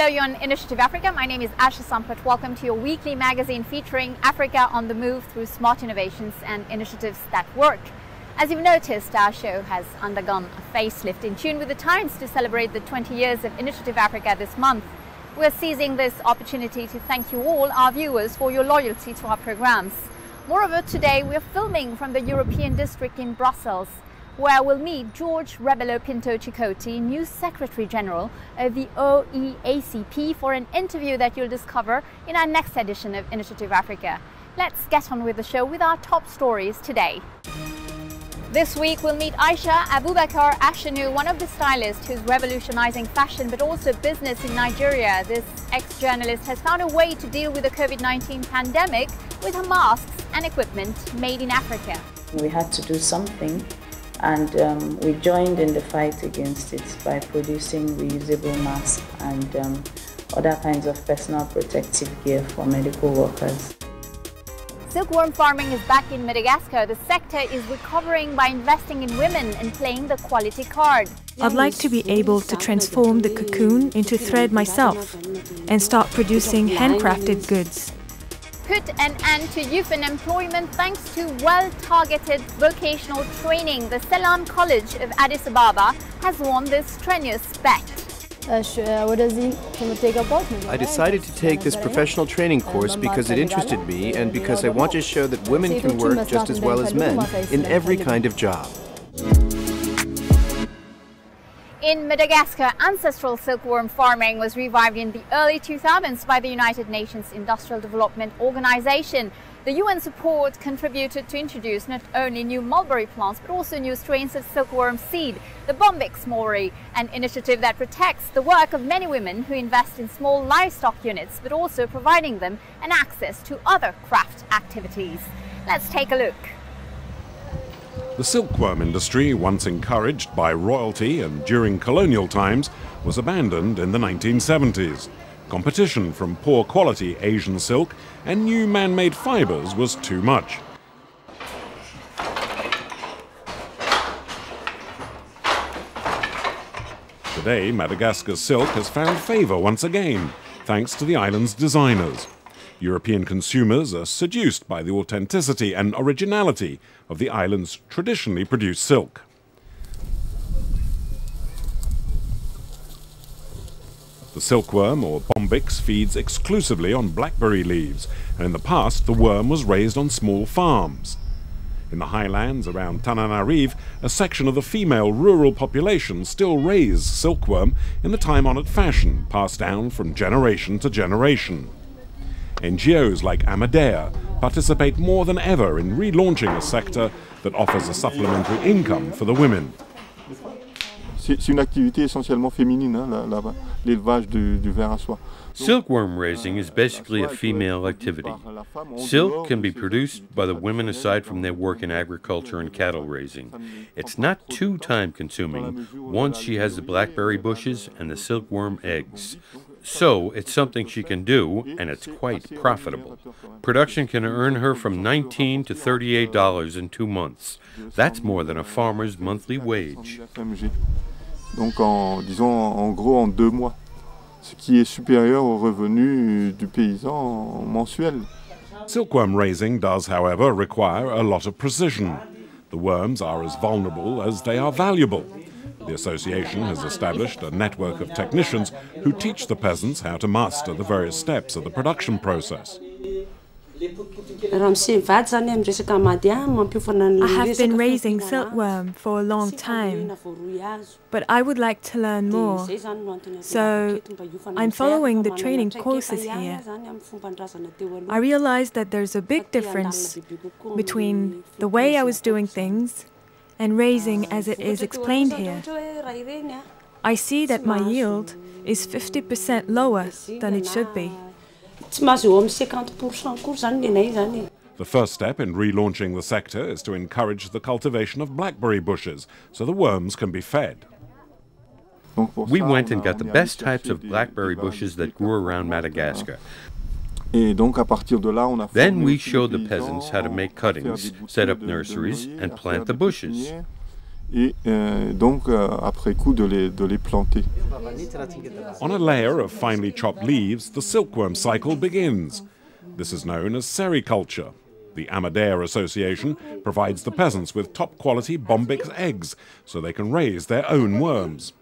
you're on Initiative Africa. My name is Asha Sampath. Welcome to your weekly magazine featuring Africa on the move through smart innovations and initiatives that work. As you've noticed, our show has undergone a facelift in tune with the times to celebrate the 20 years of Initiative Africa this month. We're seizing this opportunity to thank you all, our viewers, for your loyalty to our programs. Moreover, today we're filming from the European District in Brussels, where we'll meet George Rebelo Pinto Chikoti, new Secretary General of the OEACP, for an interview that you'll discover in our next edition of Initiative Africa. Let's get on with the show with our top stories today. This week we'll meet Aisha Abubakar Ashanu, one of the stylists who's revolutionizing fashion but also business in Nigeria. This ex-journalist has found a way to deal with the COVID-19 pandemic with her masks and equipment made in Africa. We had to do something, and we joined in the fight against it by producing reusable masks and other kinds of personal protective gear for medical workers. Silkworm farming is back in Madagascar. The sector is recovering by investing in women and playing the quality card. I'd like to be able to transform the cocoon into thread myself and start producing handcrafted goods. Put an end to youth unemployment thanks to well-targeted vocational training. The Selam College of Addis Ababa has won this strenuous bet. I decided to take this professional training course because it interested me and because I want to show that women can work just as well as men in every kind of job. In Madagascar, ancestral silkworm farming was revived in the early 2000s by the United Nations Industrial Development Organization. The UN support contributed to introduce not only new mulberry plants but also new strains of silkworm seed, the Bombix Mori, an initiative that protects the work of many women who invest in small livestock units but also providing them an access to other craft activities. Let's take a look. The silkworm industry, once encouraged by royalty and during colonial times, was abandoned in the 1970s. Competition from poor quality Asian silk and new man-made fibers was too much. Today, Madagascar's silk has found favor once again, thanks to the island's designers. European consumers are seduced by the authenticity and originality of the island's traditionally produced silk. The silkworm, or Bombix, feeds exclusively on blackberry leaves, and in the past the worm was raised on small farms. In the highlands around Tananarive, a section of the female rural population still raise silkworm in the time-honoured fashion passed down from generation to generation. NGOs like Amadea participate more than ever in relaunching a sector that offers a supplementary income for the women. C'est une activité essentiellement féminine, l'élevage du ver à soie. Silkworm raising is basically a female activity. Silk can be produced by the women aside from their work in agriculture and cattle raising. It's not too time-consuming once she has the blackberry bushes and the silkworm eggs. So it's something she can do, and it's quite profitable. Production can earn her from $19 to $38 in 2 months. That's more than a farmer's monthly wage. Donc, en gros, en 2 mois, ce qui est supérieur au revenu du paysan mensuel. Silkworm raising does, however, require a lot of precision. The worms are as vulnerable as they are valuable. The association has established a network of technicians who teach the peasants how to master the various steps of the production process. I have been raising silkworm for a long time, but I would like to learn more. So I'm following the training courses here. I realized that there's a big difference between the way I was doing things and raising as it is explained here. I see that my yield is 50% lower than it should be. The first step in relaunching the sector is to encourage the cultivation of blackberry bushes so the worms can be fed. We went and got the best types of blackberry bushes that grew around Madagascar. Then we showed the peasants how to make cuttings, set up nurseries, and plant the bushes. et donc après coup de les planter. On a layer of finely chopped leaves, the silkworm cycle begins. This is known as sericulture. The Amadare Association provides the peasants with top-quality Bombyx eggs so they can raise their own worms.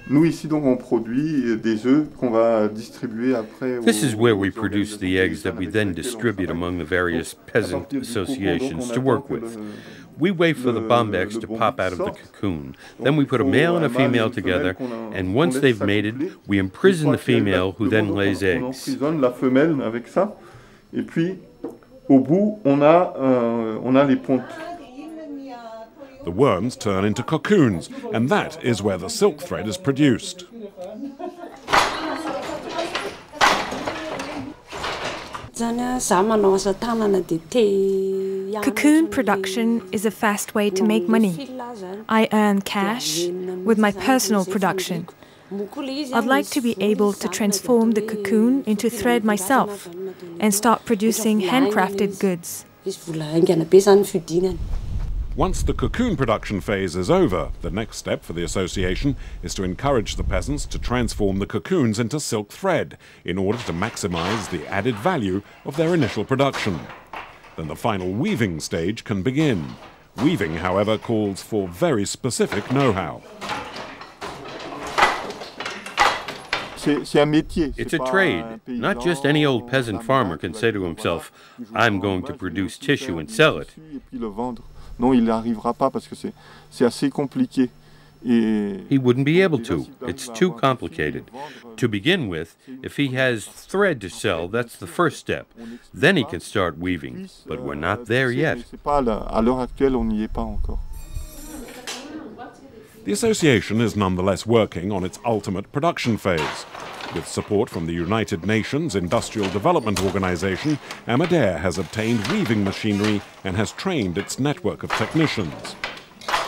Nous ici donc on produit des œufs qu'on va distribuer après. This is where we produce the eggs that we then distribute among the various peasant associations to work with. We wait for the bombyx to pop out of the cocoon. Then we put a male and a female together, and once they've mated, we imprison the female who then lays eggs. On emprisonne la femelle avec ça, et puis au bout on a les pontes. The worms turn into cocoons, and that is where the silk thread is produced. Cocoon production is a fast way to make money. I earn cash with my personal production. I'd like to be able to transform the cocoon into thread myself and start producing handcrafted goods. Once the cocoon production phase is over, the next step for the association is to encourage the peasants to transform the cocoons into silk thread in order to maximize the added value of their initial production. Then the final weaving stage can begin. Weaving, however, calls for very specific know-how. It's a trade. Not just any old peasant farmer can say to himself, I'm going to produce tissue and sell it. Non, il n'arrivera pas parce que c'est assez compliqué. He wouldn't be able to. It's too complicated. To begin with, if he has thread to sell, that's the first step. Then he can start weaving. But we're not there yet. À l'heure actuelle, on n'y est pas encore. The association is nonetheless working on its ultimate production phase. With support from the United Nations Industrial Development Organization, Amadare has obtained weaving machinery and has trained its network of technicians.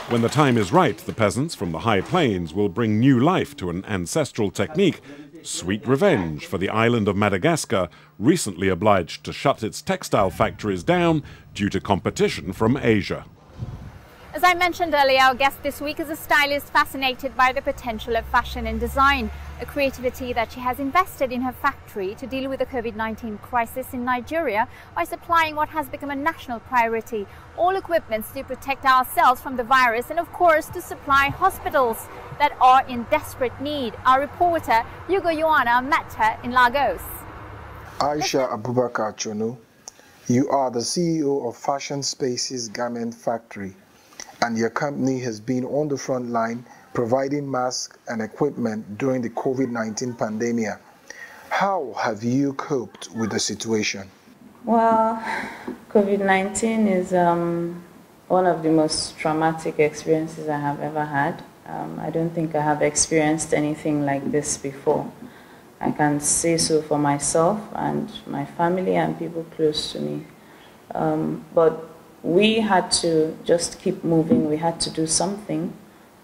When the time is right, the peasants from the high plains will bring new life to an ancestral technique, sweet revenge for the island of Madagascar, recently obliged to shut its textile factories down due to competition from Asia. As I mentioned earlier, our guest this week is a stylist fascinated by the potential of fashion and design, a creativity that she has invested in her factory to deal with the COVID-19 crisis in Nigeria by supplying what has become a national priority, all equipments to protect ourselves from the virus and of course to supply hospitals that are in desperate need. Our reporter Hugo Yohana met her in Lagos. Aisha Abubakar Chono, you are the CEO of Fashion Spaces Garment Factory, and your company has been on the front line providing masks and equipment during the COVID-19 pandemic. How have you coped with the situation? Well, COVID-19 is one of the most traumatic experiences I have ever had. I don't think I have experienced anything like this before. I can say so for myself and my family and people close to me. But we had to just keep moving. We had to do something.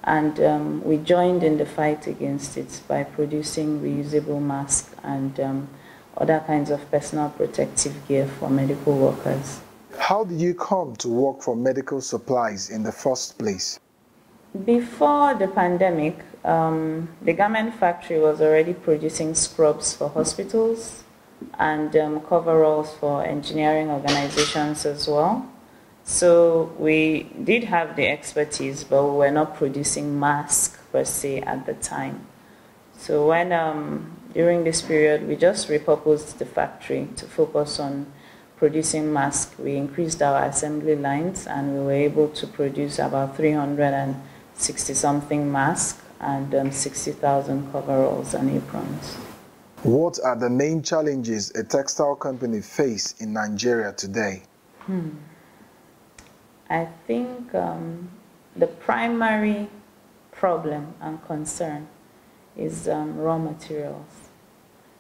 And we joined in the fight against it by producing reusable masks and other kinds of personal protective gear for medical workers. How did you come to work for medical supplies in the first place? Before the pandemic, the garment factory was already producing scrubs for hospitals and coveralls for engineering organizations as well. So we did have the expertise, but we were not producing masks per se at the time. So when during this period, we just repurposed the factory to focus on producing masks. We increased our assembly lines, and we were able to produce about 360-something masks and 60,000 coveralls and aprons. What are the main challenges a textile company face in Nigeria today? I think the primary problem and concern is raw materials.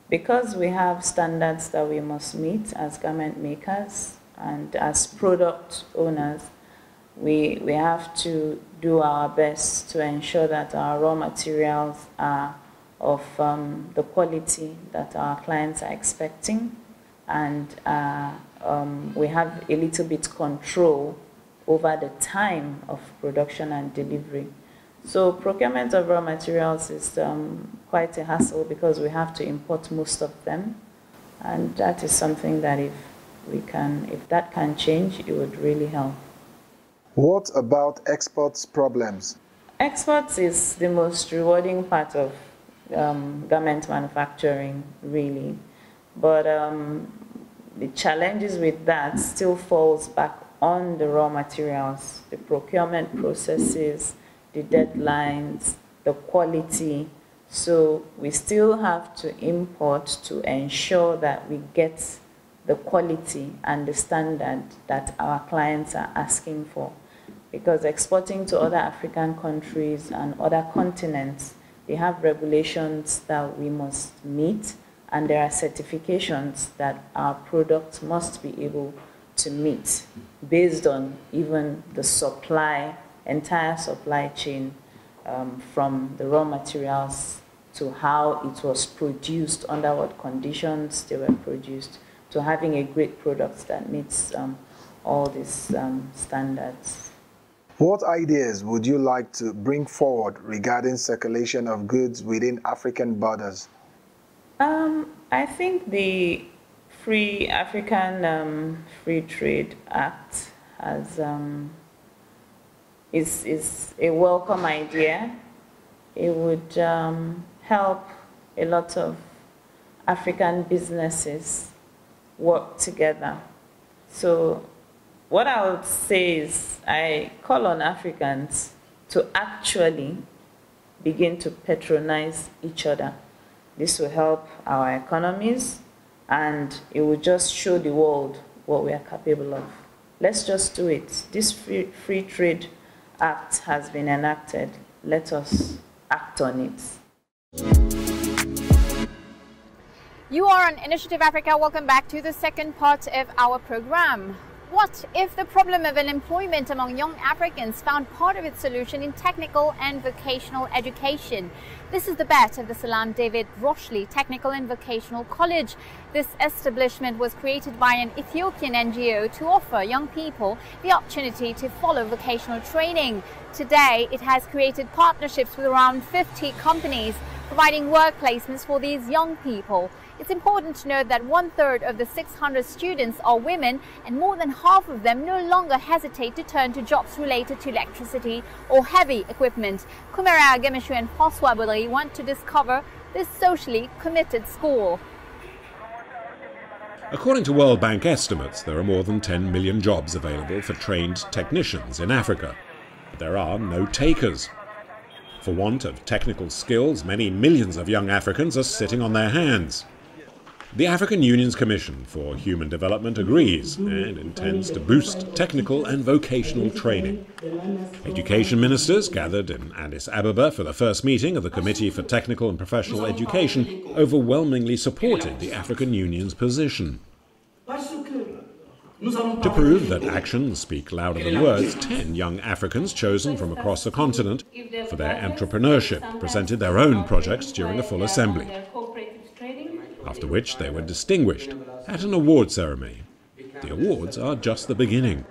Because we have standards that we must meet as garment makers and as product owners, we have to do our best to ensure that our raw materials are of the quality that our clients are expecting, and we have a little bit control over the time of production and delivery. So procurement of raw materials is quite a hassle because we have to import most of them. And that is something that if that can change, it would really help. What about exports problems? Exports is the most rewarding part of garment manufacturing, really. But the challenges with that still falls back on the raw materials, the procurement processes, the deadlines, the quality. So we still have to import to ensure that we get the quality and the standard that our clients are asking for. Because exporting to other African countries and other continents, they have regulations that we must meet, and there are certifications that our products must be able to meet based on even the entire supply chain, from the raw materials to how it was produced, under what conditions they were produced, to having a great product that meets all these standards. What ideas would you like to bring forward regarding circulation of goods within African borders? I think the Free African Free Trade Act is a welcome idea. It would help a lot of African businesses work together. So what I would say is I call on Africans to actually begin to patronize each other. This will help our economies, and it will just show the world what we are capable of. Let's just do it. This Free Trade Act has been enacted. Let us act on it. You are on Initiative Africa. Welcome back to the second part of our program. What if the problem of unemployment among young Africans found part of its solution in technical and vocational education? This is the bet of the Salam David Rochley Technical and Vocational College. This establishment was created by an Ethiopian NGO to offer young people the opportunity to follow vocational training. Today, it has created partnerships with around 50 companies, providing work placements for these young people. It's important to note that 1/3 of the 600 students are women, and more than half of them no longer hesitate to turn to jobs related to electricity or heavy equipment. Kumera Gemeshu and François Baudry want to discover this socially committed school. According to World Bank estimates, there are more than 10 million jobs available for trained technicians in Africa. But there are no takers. For want of technical skills, many millions of young Africans are sitting on their hands. The African Union's Commission for Human Development agrees and intends to boost technical and vocational training. Education ministers gathered in Addis Ababa for the first meeting of the Committee for Technical and Professional Education overwhelmingly supported the African Union's position. To prove that actions speak louder than words, 10 young Africans chosen from across the continent for their entrepreneurship presented their own projects during a full assembly, after which they were distinguished at an award ceremony. The awards are just the beginning.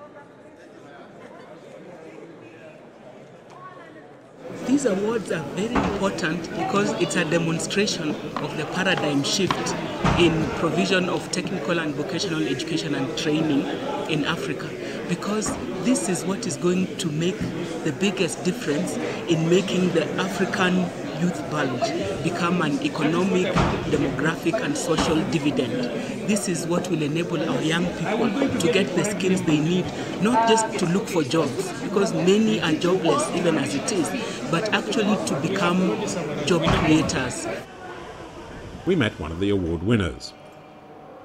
These awards are very important because it's a demonstration of the paradigm shift in provision of technical and vocational education and training in Africa, because this is what is going to make the biggest difference in making the African youth bulge become an economic, demographic and social dividend. This is what will enable our young people to get the skills they need, not just to look for jobs, because many are jobless even as it is, but actually to become job creators. We met one of the award winners.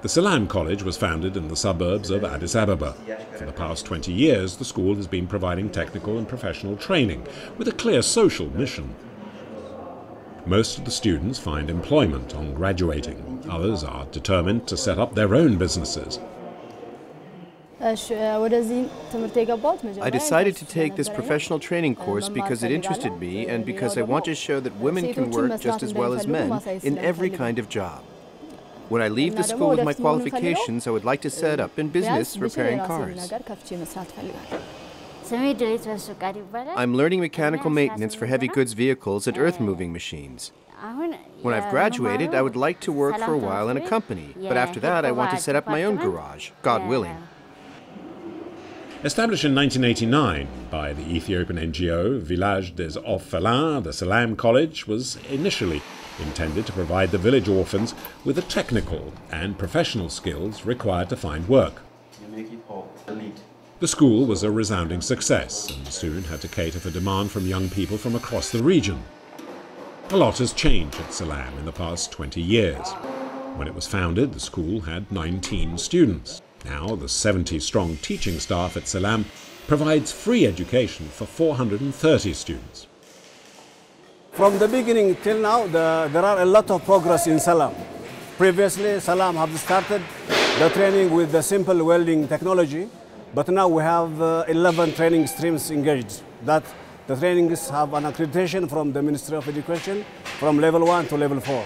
The Salam College was founded in the suburbs of Addis Ababa. For the past 20 years, the school has been providing technical and professional training with a clear social mission. Most of the students find employment on graduating. Others are determined to set up their own businesses. I decided to take this professional training course because it interested me and because I want to show that women can work just as well as men in every kind of job. When I leave the school with my qualifications, I would like to set up in business repairing cars. I'm learning mechanical maintenance for heavy goods vehicles and earth-moving machines. When I've graduated, I would like to work for a while in a company, but after that I want to set up my own garage, God willing. Established in 1989 by the Ethiopian NGO Village des Orphelins, the Salam College was initially intended to provide the village orphans with the technical and professional skills required to find work. The school was a resounding success and soon had to cater for demand from young people from across the region. A lot has changed at Salam in the past 20 years. When it was founded, the school had 19 students. Now, the 70-strong teaching staff at Salam provides free education for 430 students. From the beginning till now, there are a lot of progress in Salam. Previously, Salam have started the training with the simple welding technology, but now we have 11 training streams engaged. That the trainings have an accreditation from the Ministry of Education from level 1 to level 4.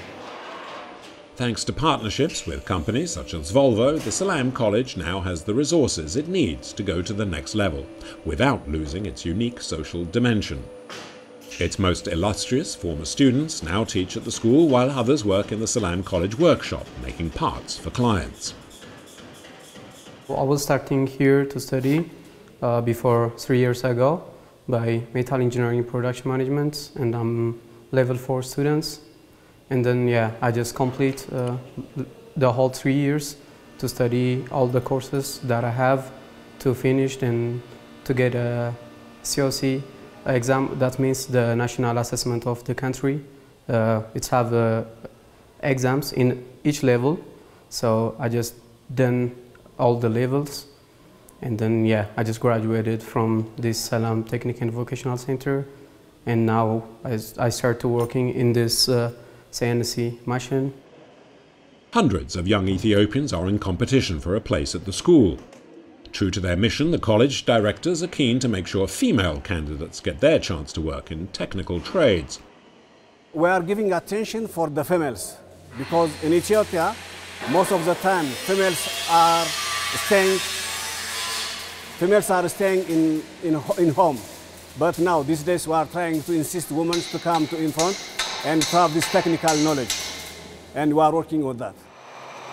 Thanks to partnerships with companies such as Volvo, the Salam College now has the resources it needs to go to the next level, without losing its unique social dimension. Its most illustrious former students now teach at the school, while others work in the Salam College workshop, making parts for clients. I was starting here to study before 3 years ago by metal engineering production management, and I'm level 4 students. And then, yeah, I just complete the whole 3 years to study all the courses that I have to finish and to get a COC exam. That means the national assessment of the country. It's have exams in each level. So I just done all the levels. And then, yeah, I just graduated from this Salam Technical and Vocational Center. And now I start working in this CNC machine. Hundreds of young Ethiopians are in competition for a place at the school. True to their mission, the college directors are keen to make sure female candidates get their chance to work in technical trades. We are giving attention for the females because in Ethiopia, most of the time females are staying in home. But now, these days, we are trying to insist women to come to in front and have this technical knowledge. And we are working on that.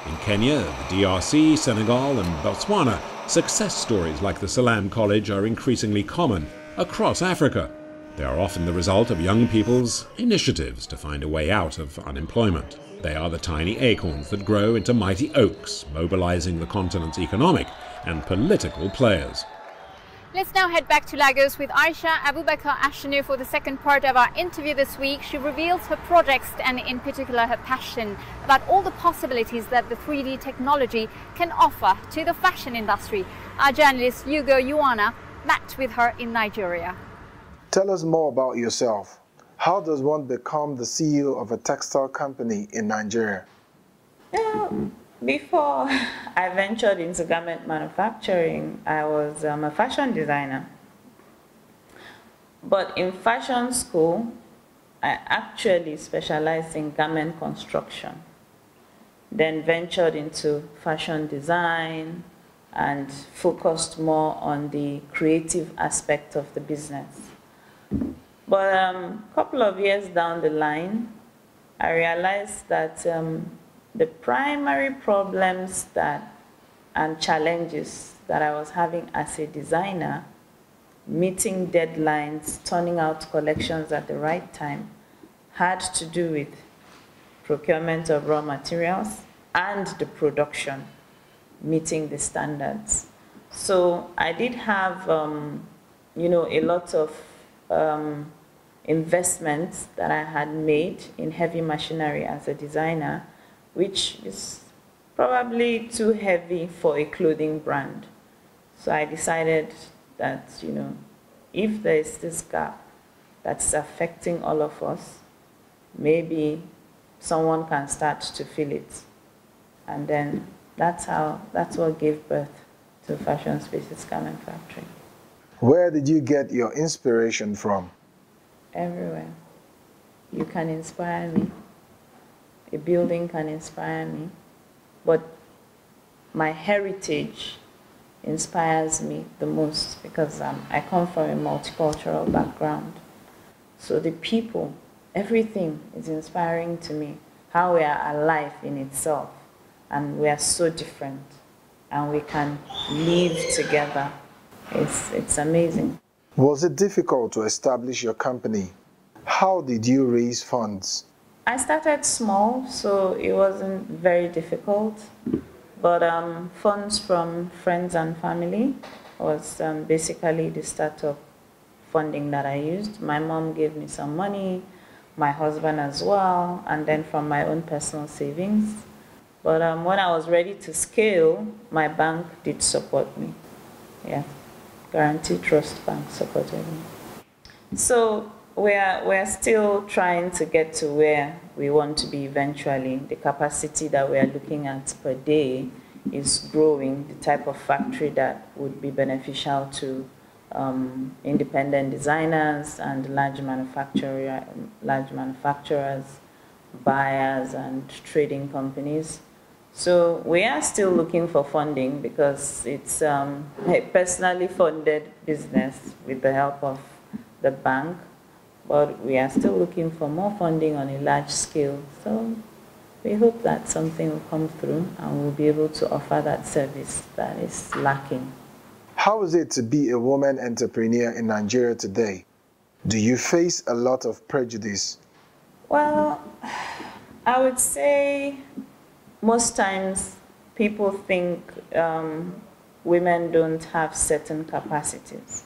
In Kenya, the DRC, Senegal and Botswana, success stories like the Salam College are increasingly common across Africa. They are often the result of young people's initiatives to find a way out of unemployment. They are the tiny acorns that grow into mighty oaks, mobilizing the continent's economic and political players. Let's now head back to Lagos with Aisha Abubakar Ashanu for the second part of our interview this week. She reveals her projects and in particular her passion about all the possibilities that the 3D technology can offer to the fashion industry. Our journalist Hugo Yuana met with her in Nigeria. Tell us more about yourself. How does one become the CEO of a textile company in Nigeria? Before I ventured into garment manufacturing, I was a fashion designer. But in fashion school, I actually specialized in garment construction. Then ventured into fashion design and focused more on the creative aspect of the business. But a couple of years down the line, I realized that the primary problems and challenges that I was having as a designer, meeting deadlines, turning out collections at the right time, had to do with procurement of raw materials and the production, meeting the standards. So I did have, a lot of investments that I had made in heavy machinery as a designer, which is probably too heavy for a clothing brand. So I decided that, if there is this gap that's affecting all of us, maybe someone can start to fill it. And then that's what gave birth to Fashion Spaces Garment Factory. Where did you get your inspiration from? Everywhere. You can inspire me. A building can inspire me, but my heritage inspires me the most because I come from a multicultural background. So the people, everything is inspiring to me. How we are alive in itself, and we are so different, and we can live together. It's amazing. Was it difficult to establish your company? How did you raise funds? I started small, so it wasn't very difficult. But funds from friends and family was basically the startup funding that I used. My mom gave me some money, my husband as well, and then from my own personal savings. But when I was ready to scale, my bank did support me. Yeah, Guarantee Trust Bank supported me. So we're still trying to get to where we want to be eventually. The capacity that we are looking at per day is growing, the type of factory that would be beneficial to independent designers and large manufacturers, buyers and trading companies. So we are still looking for funding because it's a personally funded business with the help of the bank, but we are still looking for more funding on a large scale. So we hope that something will come through and we'll be able to offer that service that is lacking. How is it to be a woman entrepreneur in Nigeria today? Do you face a lot of prejudice? Well, I would say most times people think women don't have certain capacities.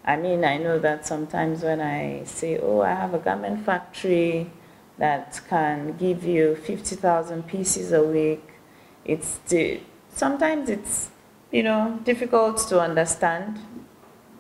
I mean, I know that sometimes when I say, oh, I have a garment factory that can give you 50,000 pieces a week, sometimes it's, difficult to understand.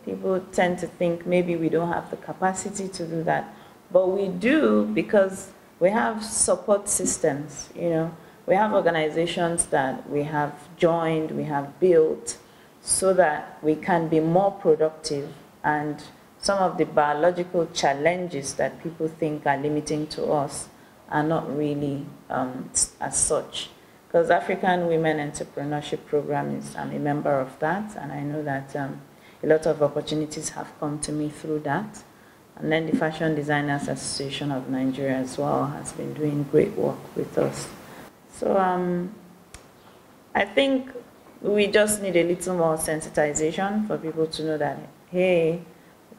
People tend to think maybe we don't have the capacity to do that. But we do because we have support systems, We have organizations that we have joined, we have built, so that we can be more productive. And some of the biological challenges that people think are limiting to us are not really as such. Because African Women Entrepreneurship Program I'm a member of that, and I know that a lot of opportunities have come to me through that. And then the Fashion Designers Association of Nigeria as well has been doing great work with us. So I think we just need a little more sensitization for people to know that, hey,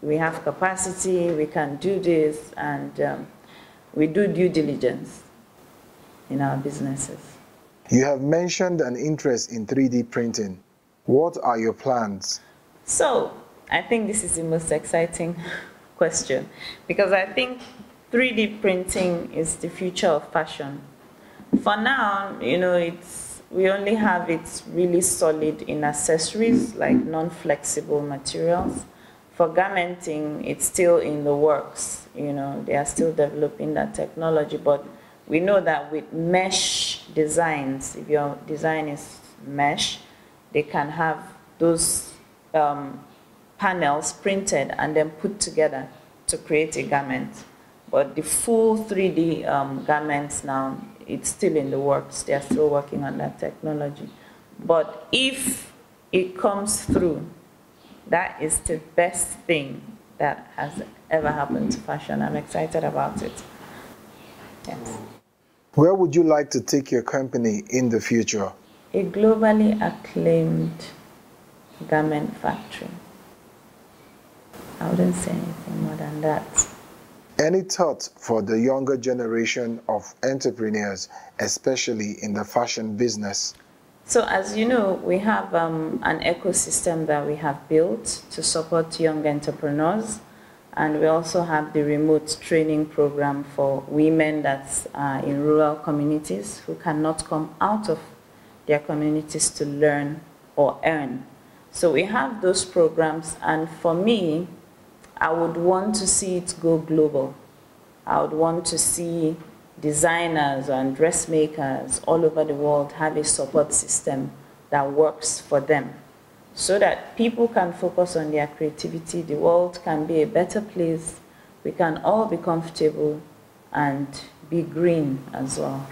we have capacity, we can do this, and we do due diligence in our businesses. You have mentioned an interest in 3D printing. What are your plans? So, I think this is the most exciting question, because I think 3D printing is the future of fashion. For now, we only have it really solid in accessories, like non-flexible materials. For garmenting, it's still in the works. They are still developing that technology, but we know that with mesh designs, if your design is mesh, they can have those panels printed and then put together to create a garment. But the full 3D garments now, it's still in the works. They are still working on that technology. But if it comes through, that is the best thing that has ever happened to fashion. I'm excited about it. Yes. Where would you like to take your company in the future? A globally acclaimed garment factory. I wouldn't say anything more than that. Any thoughts for the younger generation of entrepreneurs, especially in the fashion business? So as you know, we have an ecosystem that we have built to support young entrepreneurs. And we also have the remote training program for women that's in rural communities who cannot come out of their communities to learn or earn. So we have those programs, and for me, I would want to see it go global. I would want to see designers and dressmakers all over the world have a support system that works for them, so that people can focus on their creativity, the world can be a better place, we can all be comfortable and be green as well.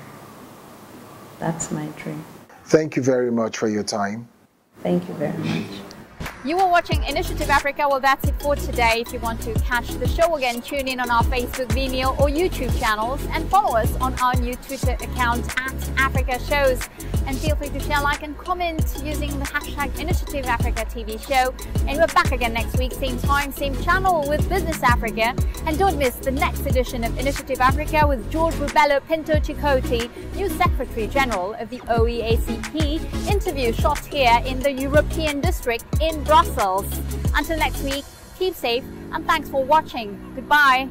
That's my dream. Thank you very much for your time. Thank you very much. You were watching Initiative Africa. Well, that's it for today. If you want to catch the show again, tune in on our Facebook, Vimeo or YouTube channels and follow us on our new Twitter account @AfricaShows. And feel free to share, like and comment using the hashtag Initiative Africa TV show. And we're back again next week, same time, same channel with Business Africa. And don't miss the next edition of Initiative Africa with George Rubello Pinto Chikoti, new Secretary General of the OEACP. Interview shot here in the European District in Brussels. Until next week, keep safe and thanks for watching. Goodbye.